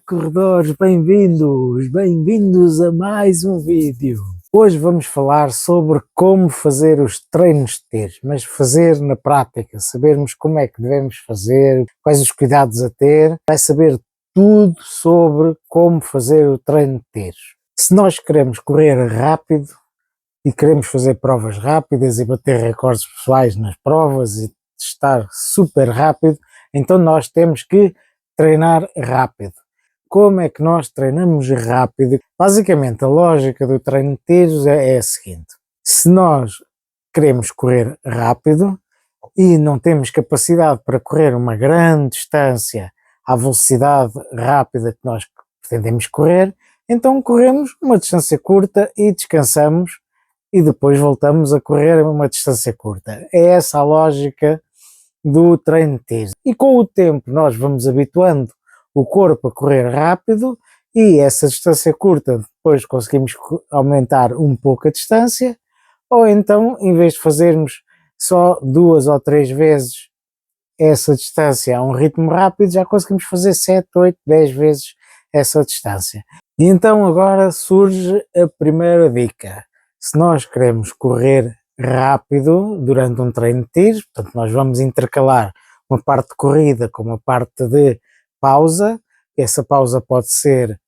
corredores, bem-vindos a mais um vídeo. Hoje vamos falar sobre como fazer os treinos de tiros, mas fazer na prática, sabermos como é que devemos fazer, quais os cuidados a ter, vai saber tudo sobre como fazer o treino de tiros. Se nós queremos correr rápido e queremos fazer provas rápidas e bater recordes pessoais nas provas e estar super rápido, então nós temos que treinar rápido. Como é que nós treinamos rápido? Basicamente, a lógica do treino de tiros é a seguinte: se nós queremos correr rápido e não temos capacidade para correr uma grande distância à velocidade rápida que nós pretendemos correr, então corremos uma distância curta e descansamos e depois voltamos a correr uma distância curta. É essa a lógica do treino de tiros. E com o tempo nós vamos habituando o corpo a correr rápido e essa distância curta depois conseguimos aumentar um pouco a distância, ou então em vez de fazermos só 2 ou 3 vezes essa distância a um ritmo rápido, já conseguimos fazer 7, 8, 10 vezes essa distância. E então agora surge a primeira dica. Se nós queremos correr rápido durante um treino de tiros, portanto nós vamos intercalar uma parte de corrida com uma parte de pausa. Essa pausa pode ser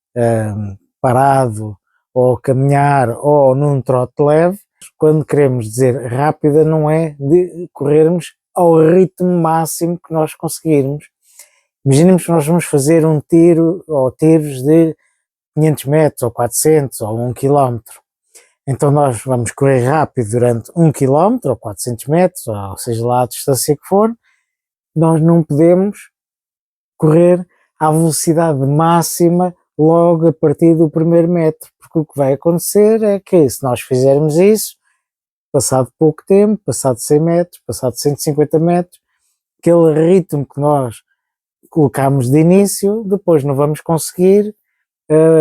parado ou caminhar ou num trote leve. Quando queremos dizer rápida, não é de corrermos ao ritmo máximo que nós conseguirmos. Imaginemos que nós vamos fazer um tiro ou tiros de 500 metros ou 400 ou 1 quilómetro. Então nós vamos correr rápido durante 1 km ou 400 metros, ou seja lá a distância que for. Nós não podemos correr à velocidade máxima logo a partir do primeiro metro, porque o que vai acontecer é que se nós fizermos isso, passado pouco tempo, passado 100 metros, passado 150 metros, aquele ritmo que nós colocamos de início, depois não vamos conseguir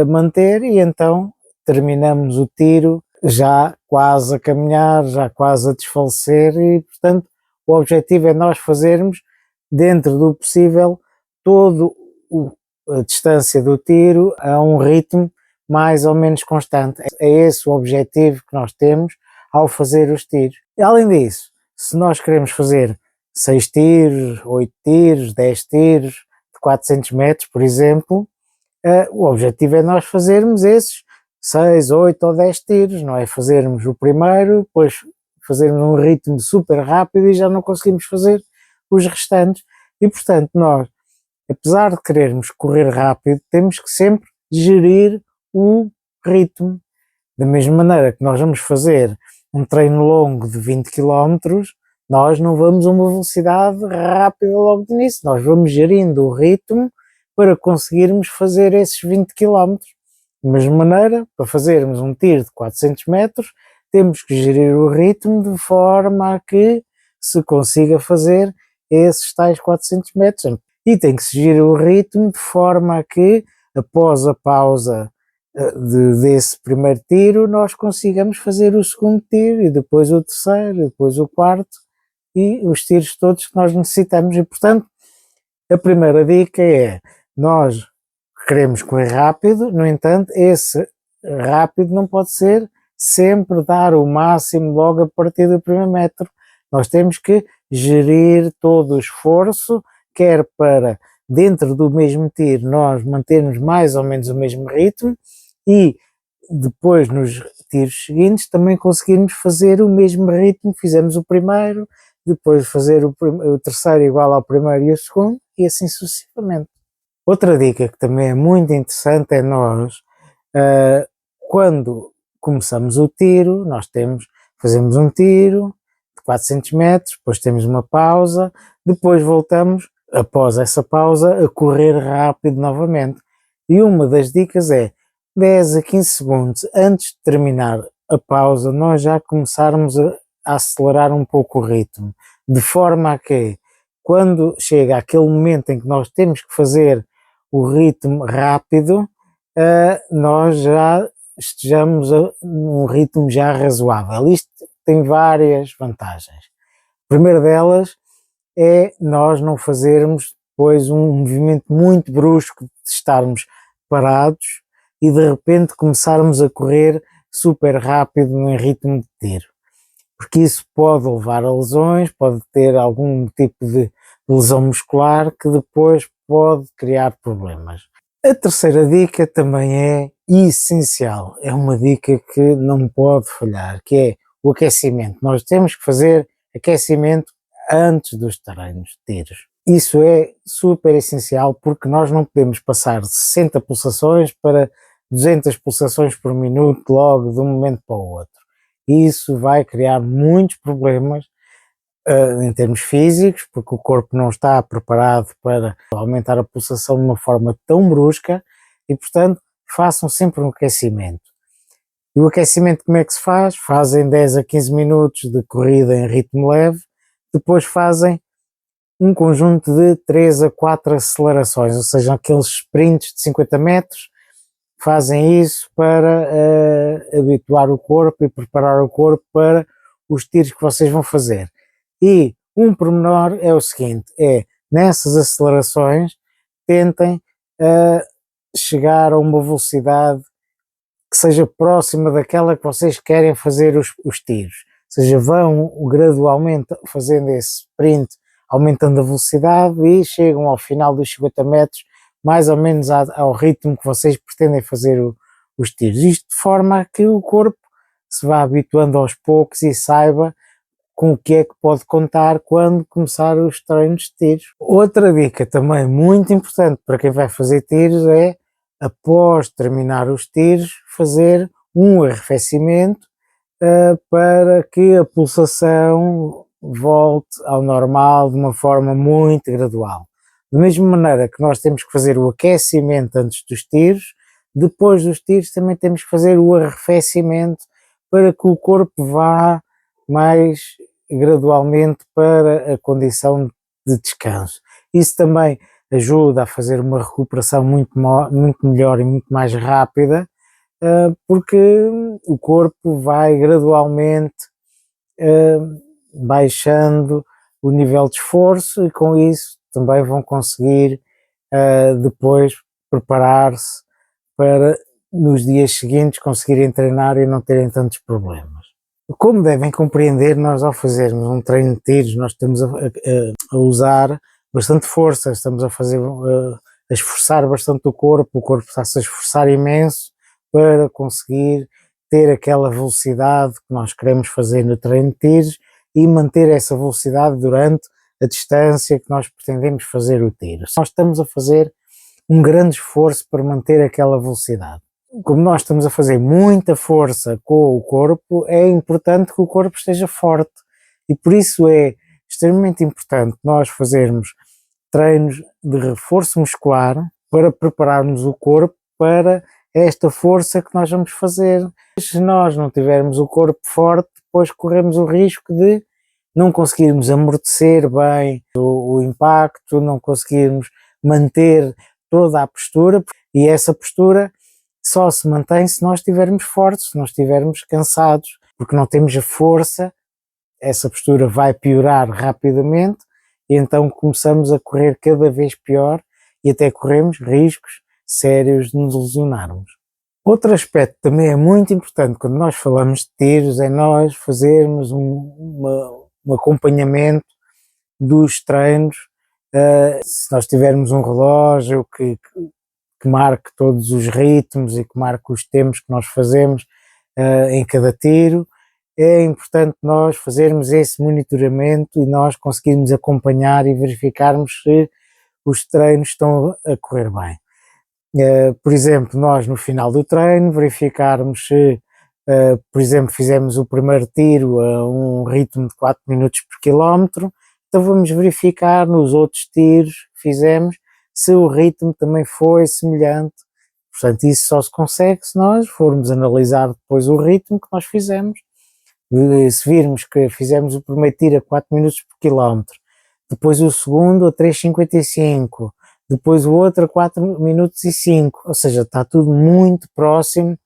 manter e então terminamos o tiro já quase a caminhar, já quase a desfalecer e, portanto, o objetivo é nós fazermos, dentro do possível, toda a distância do tiro a um ritmo mais ou menos constante. É esse o objetivo que nós temos ao fazer os tiros. E, além disso, se nós queremos fazer 6 tiros, 8 tiros, 10 tiros, de 400 metros, por exemplo, o objetivo é nós fazermos esses 6, 8 ou 10 tiros, não é fazermos o primeiro, depois fazermos um ritmo super rápido e já não conseguimos fazer os restantes. E portanto nós, apesar de querermos correr rápido, temos que sempre gerir o ritmo. Da mesma maneira que nós vamos fazer um treino longo de 20 km, nós não vamos a uma velocidade rápida logo de início, nós vamos gerindo o ritmo para conseguirmos fazer esses 20 km. Da mesma maneira, para fazermos um tiro de 400 metros, temos que gerir o ritmo de forma a que se consiga fazer esses tais 400 metros. E tem que se gerir o ritmo de forma a que, após a pausa desse primeiro tiro, nós consigamos fazer o segundo tiro e depois o terceiro, e depois o quarto e os tiros todos que nós necessitamos. E, portanto, a primeira dica é: nós queremos correr rápido, no entanto, esse rápido não pode ser sempre dar o máximo logo a partir do primeiro metro. Nós temos que gerir todo o esforço, quer para, dentro do mesmo tiro, nós mantermos mais ou menos o mesmo ritmo e depois nos tiros seguintes também conseguirmos fazer o mesmo ritmo que fizemos o primeiro, depois fazer o terceiro igual ao primeiro e o segundo e assim sucessivamente. Outra dica que também é muito interessante é nós, quando começamos o tiro, fazemos um tiro de 400 metros, depois temos uma pausa, depois voltamos, após essa pausa, a correr rápido novamente. E uma das dicas é 10 a 15 segundos antes de terminar a pausa, nós já começarmos a acelerar um pouco o ritmo, de forma a que, quando chega aquele momento em que nós temos que fazer o ritmo rápido, nós já estejamos num ritmo já razoável. Isto tem várias vantagens. A primeira delas é nós não fazermos depois um movimento muito brusco de estarmos preparados e de repente começarmos a correr super rápido em ritmo de tiro, porque isso pode levar a lesões, pode ter algum tipo de lesão muscular que depois pode criar problemas. A terceira dica também é essencial, é uma dica que não pode falhar, que é o aquecimento. Nós temos que fazer aquecimento antes dos treinos de tiros. Isso é super essencial porque nós não podemos passar de 60 pulsações para 200 pulsações por minuto logo de um momento para o outro. Isso vai criar muitos problemas em termos físicos, porque o corpo não está preparado para aumentar a pulsação de uma forma tão brusca e, portanto, façam sempre um aquecimento. E o aquecimento como é que se faz? Fazem 10 a 15 minutos de corrida em ritmo leve, depois fazem um conjunto de 3 a 4 acelerações, ou seja, aqueles sprints de 50 metros, fazem isso para habituar o corpo e preparar o corpo para os tiros que vocês vão fazer. E um pormenor é o seguinte, é nessas acelerações tentem chegar a uma velocidade que seja próxima daquela que vocês querem fazer os tiros. Ou seja, vão gradualmente fazendo esse sprint, aumentando a velocidade e chegam ao final dos 50 metros mais ou menos ao ritmo que vocês pretendem fazer os tiros. Isto de forma a que o corpo se vá habituando aos poucos e saiba com o que é que pode contar quando começar os treinos de tiros. Outra dica também muito importante para quem vai fazer tiros é, após terminar os tiros, fazer um arrefecimento para que a pulsação volte ao normal de uma forma muito gradual. Da mesma maneira que nós temos que fazer o aquecimento antes dos tiros, depois dos tiros também temos que fazer o arrefecimento para que o corpo vá mais gradualmente para a condição de descanso. Isso também ajuda a fazer uma recuperação muito melhor e muito mais rápida, porque o corpo vai gradualmente baixando o nível de esforço e com isso também vão conseguir depois preparar-se para nos dias seguintes conseguirem treinar e não terem tantos problemas. Como devem compreender, nós ao fazermos um treino de tiros, nós estamos a usar bastante força, estamos a esforçar bastante o corpo está-se a esforçar imenso para conseguir ter aquela velocidade que nós queremos fazer no treino de tiros e manter essa velocidade durante a distância que nós pretendemos fazer o tiro. Nós estamos a fazer um grande esforço para manter aquela velocidade. Como nós estamos a fazer muita força com o corpo, é importante que o corpo esteja forte e por isso é extremamente importante nós fazermos treinos de reforço muscular para prepararmos o corpo para esta força que nós vamos fazer. Se nós não tivermos o corpo forte, depois corremos o risco de não conseguirmos amortecer bem o impacto, não conseguirmos manter toda a postura, e essa postura só se mantém se nós estivermos fortes, se nós estivermos cansados, porque não temos a força, essa postura vai piorar rapidamente e então começamos a correr cada vez pior e até corremos riscos sérios de nos lesionarmos. Outro aspecto também é muito importante quando nós falamos de tiros é nós fazermos um acompanhamento dos treinos. Se nós tivermos um relógio que marque todos os ritmos e que marque os tempos que nós fazemos em cada tiro, é importante nós fazermos esse monitoramento e nós conseguirmos acompanhar e verificarmos se os treinos estão a correr bem. Por exemplo, nós no final do treino verificarmos se, por exemplo, fizemos o primeiro tiro a um ritmo de 4 minutos por quilómetro, então vamos verificar nos outros tiros que fizemos se o ritmo também foi semelhante. Portanto, isso só se consegue se nós formos analisar depois o ritmo que nós fizemos. Se virmos que fizemos o primeiro tiro a 4 minutos por quilómetro, depois o segundo a 3,55, depois o outro a 4 minutos e 5, ou seja, está tudo muito próximo.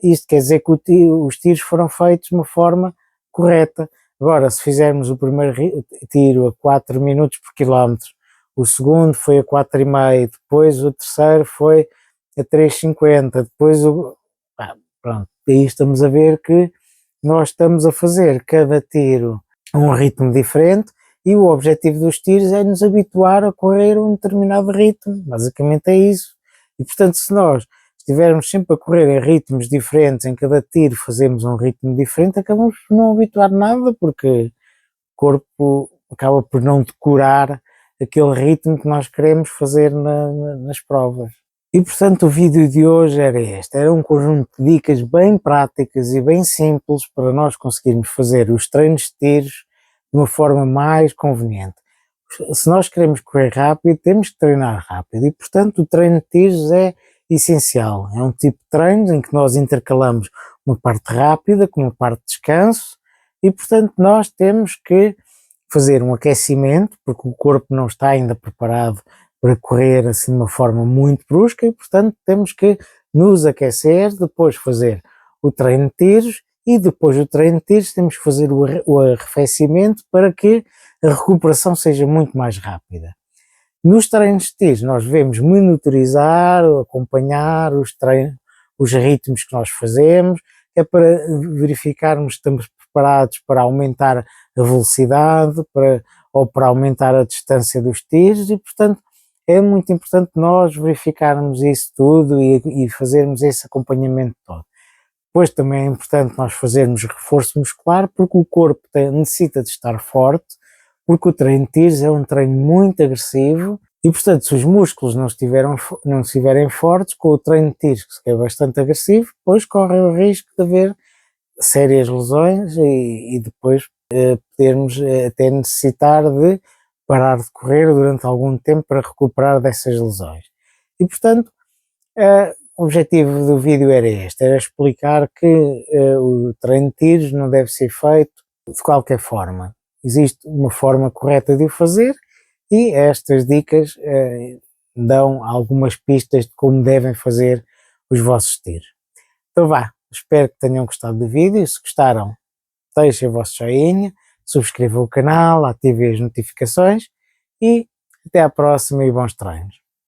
Isto quer dizer que os tiros foram feitos de uma forma correta. Agora, se fizermos o primeiro tiro a 4 minutos por quilómetro, o segundo foi a 4,5, depois o terceiro foi a 3,50, depois pronto, aí estamos a ver que nós estamos a fazer cada tiro a um ritmo diferente e o objetivo dos tiros é nos habituar a correr um determinado ritmo, basicamente é isso. E portanto, se nós estivermos sempre a correr em ritmos diferentes, em cada tiro fazemos um ritmo diferente, acabamos por não habituar nada, porque o corpo acaba por não decorar aquele ritmo que nós queremos fazer nas provas. E portanto o vídeo de hoje era este, era um conjunto de dicas bem práticas e bem simples para nós conseguirmos fazer os treinos de tiros de uma forma mais conveniente. Se nós queremos correr rápido, temos que treinar rápido e portanto o treino de tiros é essencial. É um tipo de treino em que nós intercalamos uma parte rápida com uma parte de descanso e portanto nós temos que fazer um aquecimento, porque o corpo não está ainda preparado para correr assim de uma forma muito brusca e portanto temos que nos aquecer, depois fazer o treino de tiros e depois do treino de tiros temos que fazer o arrefecimento para que a recuperação seja muito mais rápida. Nos treinos de tiros nós devemos monitorizar, acompanhar os ritmos que nós fazemos, é para verificarmos se estamos preparados para aumentar a velocidade ou para aumentar a distância dos tiros e portanto é muito importante nós verificarmos isso tudo e fazermos esse acompanhamento todo. Depois também é importante nós fazermos reforço muscular porque o corpo necessita de estar forte, porque o treino de tiros é um treino muito agressivo e portanto se os músculos não estiverem fortes com o treino de tiros, que é bastante agressivo, depois corre o risco de haver sérias lesões e depois podermos até necessitar de parar de correr durante algum tempo para recuperar dessas lesões. E portanto o objetivo do vídeo era este, era explicar que o treino de tiros não deve ser feito de qualquer forma. Existe uma forma correta de o fazer e estas dicas dão algumas pistas de como devem fazer os vossos tiros. Então vá, espero que tenham gostado do vídeo, se gostaram deixem o vosso joinha, subscrevam o canal, ativem as notificações e até à próxima e bons treinos.